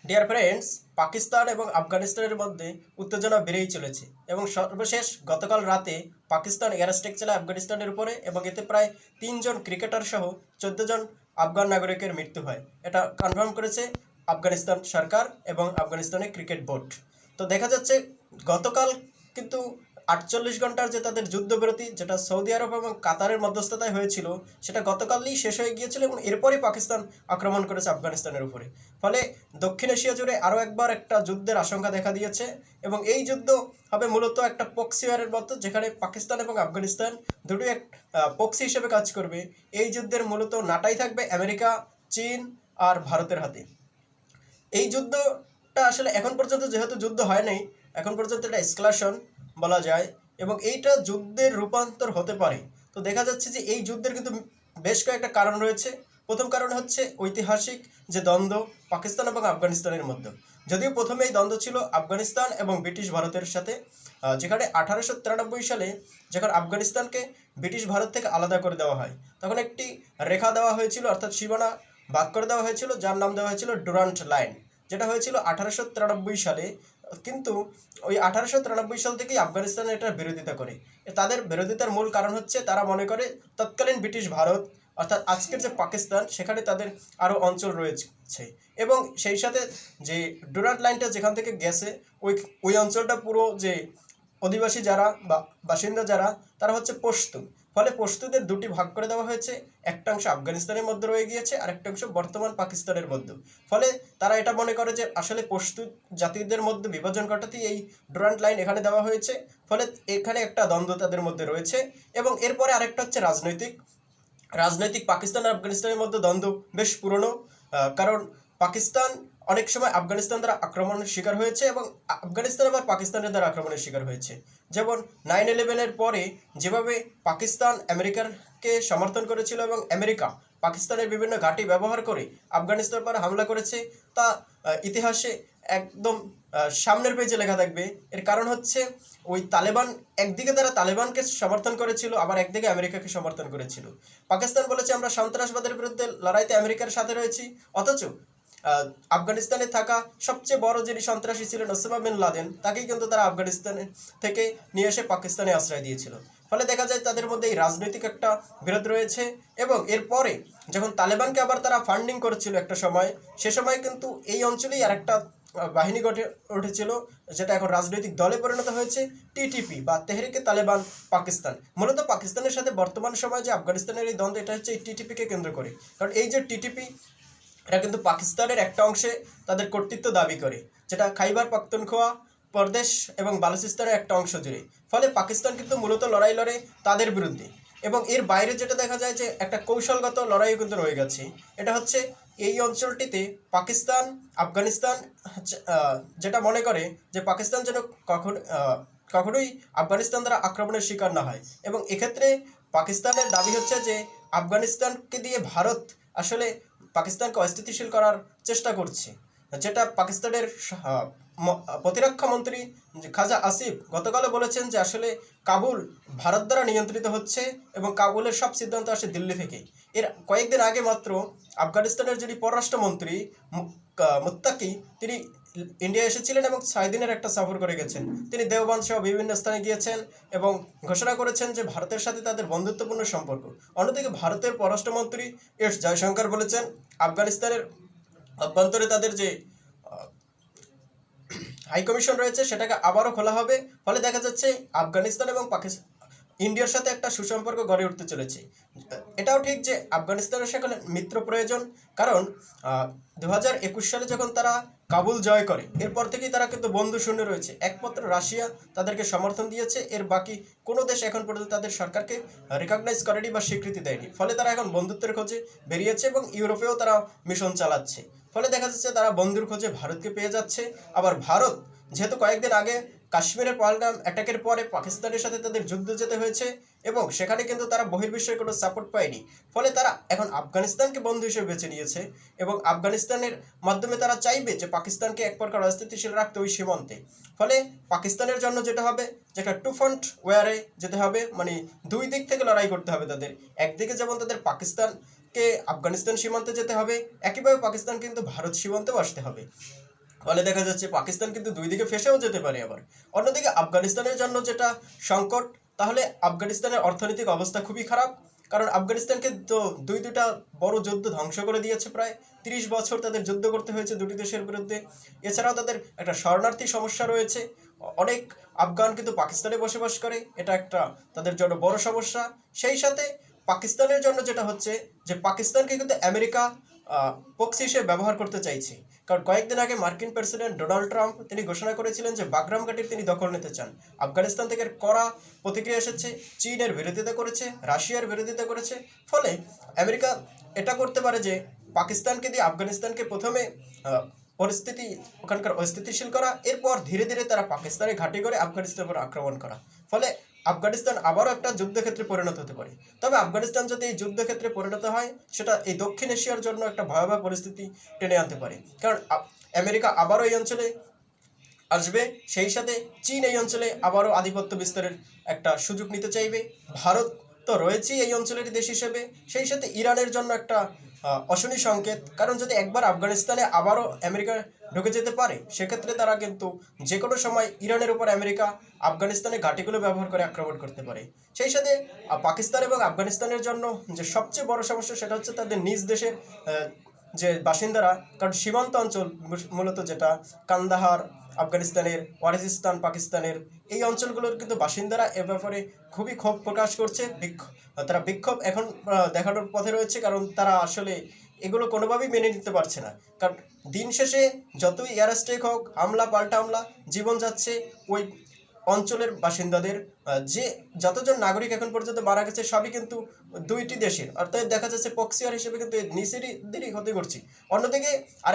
Dear friends, Pakistan এবং আফগানিস্তানের মধ্যে উত্তেজনা বেড়েই চলেছে এবং সর্বশেষ গতকাল রাতে পাকিস্তান এয়ার স্ট্রাইক চালায় আফগানিস্তানের উপরে এবং এতে প্রায় 3 জন ক্রিকেটার সহ 14 জন আফগান নাগরিকের মৃত্যু হয়। এটা কনফার্ম করেছে আফগানিস্তান সরকার এবং আফগানিস্তানের ক্রিকেট বোর্ড। তো দেখা যাচ্ছে গতকাল কিন্তু 48 ঘন্টার যে তাদের যুদ্ধবিরতি, যেটা সৌদি আরব এবং কাতারের মধ্যস্থতায় হয়েছিল, সেটা গতকালই শেষ হয়ে গিয়েছিল এবং এরপরই পাকিস্তান আক্রমণ করেছে আফগানিস্তানের উপরে। ফলে দক্ষিণ এশিয়া জুড়ে আরও একবার একটা যুদ্ধের আশঙ্কা দেখা দিয়েছে এবং এই যুদ্ধ হবে মূলত একটা প্রক্সিওয়ারের মতো, যেখানে পাকিস্তান এবং আফগানিস্তান দুটোই এক প্রক্সি হিসেবে কাজ করবে। এই যুদ্ধের মূলত নাটাই থাকবে আমেরিকা, চীন আর ভারতের হাতে। এই যুদ্ধটা আসলে এখন পর্যন্ত যেহেতু যুদ্ধ হয় নাই, এখন পর্যন্ত এটা এসকালেশন বলা যায় এবং এইটা যুদ্ধের রূপান্তর হতে পারে। তো দেখা যাচ্ছে যে এই যুদ্ধের কিন্তু বেশ কয়েকটা কারণ রয়েছে। প্রথম কারণ হচ্ছে ঐতিহাসিক যে দ্বন্দ্ব পাকিস্তান এবং আফগানিস্তানের মধ্যে। যদিও প্রথমে এই দ্বন্দ্ব ছিল আফগানিস্তান এবং ব্রিটিশ ভারতের সাথে, যেখানে 1893 সালে যখন আফগানিস্তানকে ব্রিটিশ ভারত থেকে আলাদা করে দেওয়া হয়, তখন একটি রেখা দেওয়া হয়েছিল, অর্থাৎ সীমানা ভাগ করে দেওয়া হয়েছিল, যার নাম দেওয়া হয়েছিল ডুরান্ট লাইন, যেটা হয়েছিল 1893 সালে। কিন্তু ওই 1893 সাল থেকেই আফগানিস্তান এটার বিরোধিতা করে। তাদের বিরোধিতার মূল কারণ হচ্ছে তারা মনে করে তৎকালীন ব্রিটিশ ভারত, অর্থাৎ আজকের যে পাকিস্তান, সেখানে তাদের আরও অঞ্চল রয়েছে এবং সেই সাথে যে ডুরান্ট লাইনটা যেখান থেকে গেছে, ওই ওই অঞ্চলটা পুরো যে অধিবাসী যারা বা বাসিন্দা যারা, তারা হচ্ছে পশতু। ফলে পশতুদের দুটি ভাগ করে দেওয়া হয়েছে, একটা অংশ আফগানিস্তানের মধ্যে রয়ে গিয়েছে আর একটা অংশ বর্তমান পাকিস্তানের মধ্যে। ফলে তারা এটা মনে করে যে আসলে পশতু জাতিদের মধ্যে বিভাজন ঘটাতেই এই ডুরান্ট লাইন এখানে দেওয়া হয়েছে। ফলে এখানে একটা দ্বন্দ্ব তাদের মধ্যে রয়েছে এবং এরপরে আরেকটা হচ্ছে রাজনৈতিক। পাকিস্তান আর আফগানিস্তানের মধ্যে দ্বন্দ্ব বেশ পুরনো, কারণ পাকিস্তান অনেক সময় আফগানিস্তান দ্বারা আক্রমণের শিকার হয়েছে এবং আফগানিস্তান আবার পাকিস্তানের দ্বারা আক্রমণের শিকার হয়েছে। যেমন 9/11-এর পরে যেভাবে পাকিস্তান আমেরিকাকে সমর্থন করেছিল এবং আমেরিকা পাকিস্তানের বিভিন্ন ঘাঁটি ব্যবহার করে আফগানিস্তান পর হামলা করেছে, তা ইতিহাসে একদম সামনের পেজে লেখা থাকবে। এর কারণ হচ্ছে ওই তালেবান, একদিকে তারা তালেবানকে সমর্থন করেছিল, আবার একদিকে আমেরিকাকে সমর্থন করেছিল। পাকিস্তান বলেছে আমরা সন্ত্রাসবাদের বিরুদ্ধে লড়াইতে আমেরিকার সাথে রয়েছি, অথচ আফগানিস্তানে থাকা সবচেয়ে বড় যিনি সন্ত্রাসী ছিলেন ওসামা বিন লাদেন, তাকেই কিন্তু তারা আফগানিস্তানে থেকে নিয়ে এসে পাকিস্তানে আশ্রয় দিয়েছিল। ফলে দেখা যায় তাদের মধ্যে এই রাজনৈতিক একটা বিরোধ রয়েছে। এবং এরপরে যখন তালেবানকে আবার তারা ফান্ডিং করেছিল একটা সময়, সে সময় কিন্তু এই অঞ্চলেই আরেকটা বাহিনী গঠে উঠেছিল, যেটা এখন রাজনৈতিক দলে পরিণত হয়েছে, টিটিপি বা তেহরিকে তালেবান পাকিস্তান। মূলত পাকিস্তানের সাথে বর্তমান সময়ে যে আফগানিস্তানের এই দ্বন্দ্ব, এটা হচ্ছে এই টিটিপিকে কেন্দ্র করে। কারণ এই যে টিটিপি, এটা কিন্তু পাকিস্তানের একটা অংশে তাদের কর্তৃত্ব দাবি করে, যেটা খাইবার পাখতুনখোয়া প্রদেশ এবং বালুচিস্তানের একটা অংশ জুড়ে। ফলে পাকিস্তান কিন্তু মূলত লড়াই লড়ে তাদের বিরুদ্ধে। এবং এর বাইরে যেটা দেখা যায় যে একটা কৌশলগত লড়াইও কিন্তু রয়ে গেছে। এটা হচ্ছে এই অঞ্চলটিতে পাকিস্তান, আফগানিস্তান যেটা মনে করে যে পাকিস্তান যেন কখনোই আফগানিস্তান দ্বারা আক্রমণের শিকার না হয়। এবং এক্ষেত্রে পাকিস্তানের দাবি হচ্ছে যে আফগানিস্তানকে দিয়ে ভারত আসলে পাকিস্তানকে অস্থিতিশীল করার চেষ্টা করছে, যেটা পাকিস্তানের প্রতিরক্ষা মন্ত্রী খাজা আসিফ গতকালও বলেছেন যে আসলে কাবুল ভারত দ্বারা নিয়ন্ত্রিত হচ্ছে এবং কাবুলের সব সিদ্ধান্ত আসে দিল্লি থেকে। এর কয়েকদিন আগে মাত্র আফগানিস্তানের যিনি পররাষ্ট্রমন্ত্রী মুত্তাকি, তিনি ইন্ডিয়া এসেছিলেন এবং 6 দিনের একটা সফর করে গেছেন। তিনি দেওবন্দ সহ বিভিন্ন স্থানে গিয়েছেন এবং ঘোষণা করেছেন যে ভারতের সাথে তাদের বন্ধুত্বপূর্ণ সম্পর্ক। অন্যদিকে ভারতের পররাষ্ট্রমন্ত্রী এস জয়শঙ্কর বলেছেন আফগানিস্তানের অভ্যন্তরে তাদের যে হাইকমিশন রয়েছে সেটাকে আবারও খোলা হবে। ফলে দেখা যাচ্ছে আফগানিস্তান এবং ইন্ডিয়ার সাথে একটা সুসম্পর্ক গড়ে উঠতে চলেছে। এটাও ঠিক যে আফগানিস্তানের সেখানে মিত্র প্রয়োজন, কারণ 2021 সালে যখন তারা কাবুল জয় করে, এরপর থেকেই তারা কিন্তু বন্ধু শূন্য রয়েছে। একমাত্র রাশিয়া তাদেরকে সমর্থন দিয়েছে, এর বাকি কোনো দেশ এখন পর্যন্ত তাদের সরকারকে রেকগনাইজ করেনি বা স্বীকৃতি দেয়নি। ফলে তারা এখন বন্ধুত্বের খোঁজে বেরিয়েছে এবং ইউরোপেও তারা মিশন চালাচ্ছে। ফলে দেখা যাচ্ছে তারা বন্ধুর খোঁজে ভারতকে পেয়ে যাচ্ছে। আবার ভারত যেহেতু কয়েকদিন আগে কাশ্মীরের পহলগাম অ্যাটাকের পরে পাকিস্তানের সাথে তাদের যুদ্ধ যেতে হয়েছে এবং সেখানে কিন্তু তারা বহির্বিশ্বের কোনো সাপোর্ট পায়নি, ফলে তারা এখন আফগানিস্তানকে বন্ধু হিসেবে বেছে নিয়েছে এবং আফগানিস্তানের মাধ্যমে তারা চাইবে যে পাকিস্তানকে এক প্রকার অস্থিতিশীল রাখতে ওই সীমান্তে। ফলে পাকিস্তানের জন্য যেটা হবে যে একটা টু ফ্রন্ট ওয়ারে যেতে হবে, মানে দুই দিক থেকে লড়াই করতে হবে তাদের। একদিকে যেমন তাদের পাকিস্তানকে আফগানিস্তান সীমান্তে যেতে হবে, একইভাবে পাকিস্তান কিন্তু ভারত সীমান্তেও আসতে হবে। ফলে দেখা যাচ্ছে পাকিস্তান কিন্তু দুই দিকে ফেঁসেও যেতে পারে। আবার অন্যদিকে আফগানিস্তানের জন্য যেটা সংকট, তাহলে আফগানিস্তানের অর্থনৈতিক অবস্থা খুবই খারাপ। কারণ আফগানিস্তানকে তো দুইটা বড় যুদ্ধ ধ্বংস করে দিয়েছে, প্রায় 30 বছর তাদের যুদ্ধ করতে হয়েছে দুটি দেশের বিরুদ্ধে। এছাড়াও তাদের একটা শরণার্থী সমস্যা রয়েছে, অনেক আফগান কিন্তু পাকিস্তানে বসবাস করে, এটা একটা তাদের জন্য বড় সমস্যা। সেই সাথে পাকিস্তানের জন্য যেটা হচ্ছে যে পাকিস্তানকে কিন্তু আমেরিকা প্রক্সি হিসেবে ব্যবহার করতে চাইছে। কারণ কয়েকদিন আগে মার্কিন প্রেসিডেন্ট ডোনাল্ড ট্রাম্প তিনি ঘোষণা করেছিলেন যে বাগরাম ঘাটির তিনি দখল নিতে চান। আফগানিস্তান থেকে কড়া প্রতিক্রিয়া এসেছে, চীনের বিরোধিতা করেছে, রাশিয়ার বিরোধিতা করেছে। ফলে আমেরিকা এটা করতে পারে যে পাকিস্তানকে দিয়ে আফগানিস্তানকে প্রথমে পরিস্থিতি ওখানকার অস্থিতিশীল করা, এরপর ধীরে ধীরে তারা পাকিস্তানে ঘাঁটি করে আফগানিস্তানের উপর আক্রমণ করা। ফলে আফগানিস্তান আবারও একটা যুদ্ধক্ষেত্রে পরিণত হতে পারে। তবে আফগানিস্তান যদি এই যুদ্ধক্ষেত্রে পরিণত হয়, সেটা এই দক্ষিণ এশিয়ার জন্য একটা ভয়াবহ পরিস্থিতি টেনে আনতে পারে। কারণ আমেরিকা আবারও এই অঞ্চলে আসবে, সেই সাথে চীন এই অঞ্চলে আবারও আধিপত্য বিস্তারের একটা সুযোগ নিতে চাইবে। ভারত তো রয়েছেই এই অঞ্চলের দেশ হিসেবে, সেই সাথে ইরানের জন্য একটা অশনি সংকেত। কারণ যদি একবার আফগানিস্তানে আবারও আমেরিকা ঢুকে যেতে পারে, সেক্ষেত্রে তারা কিন্তু যে কোনো সময় ইরানের উপর আমেরিকা আফগানিস্তানের ঘাঁটিগুলো ব্যবহার করে আক্রমণ করতে পারে। সেই সাথে পাকিস্তান এবং আফগানিস্তানের জন্য যে সবচেয়ে বড় সমস্যা, সেটা হচ্ছে তাদের নিজ দেশের যে বাসিন্দারা। কারণ সীমান্ত অঞ্চল মূলত যেটা কান্দাহার আফগানিস্তানের, ওয়াজিরিস্তান পাকিস্তানের, এই অঞ্চলগুলোর কিন্তু বাসিন্দারা এ ব্যাপারে খুবই ক্ষোভ প্রকাশ করছে। তারা বিক্ষোভ এখন দেখানোর পথে রয়েছে, কারণ তারা আসলে এগুলো কোনোভাবেই মেনে নিতে পারছে না। কারণ দিন শেষে যতই এয়ার স্ট্রাইক হোক, হামলা পাল্টা হামলা, জীবন যাচ্ছে ওই অঞ্চলের বাসিন্দাদের। যে যতজন নাগরিক এখন পর্যন্ত মারা গেছে, সবই কিন্তু দুইটি দেশের, অর্থাৎ দেখা যাচ্ছে প্রক্সিয়ার হিসেবে কিন্তু নিজেদেরই ক্ষতি করছি। অন্যদিকে আর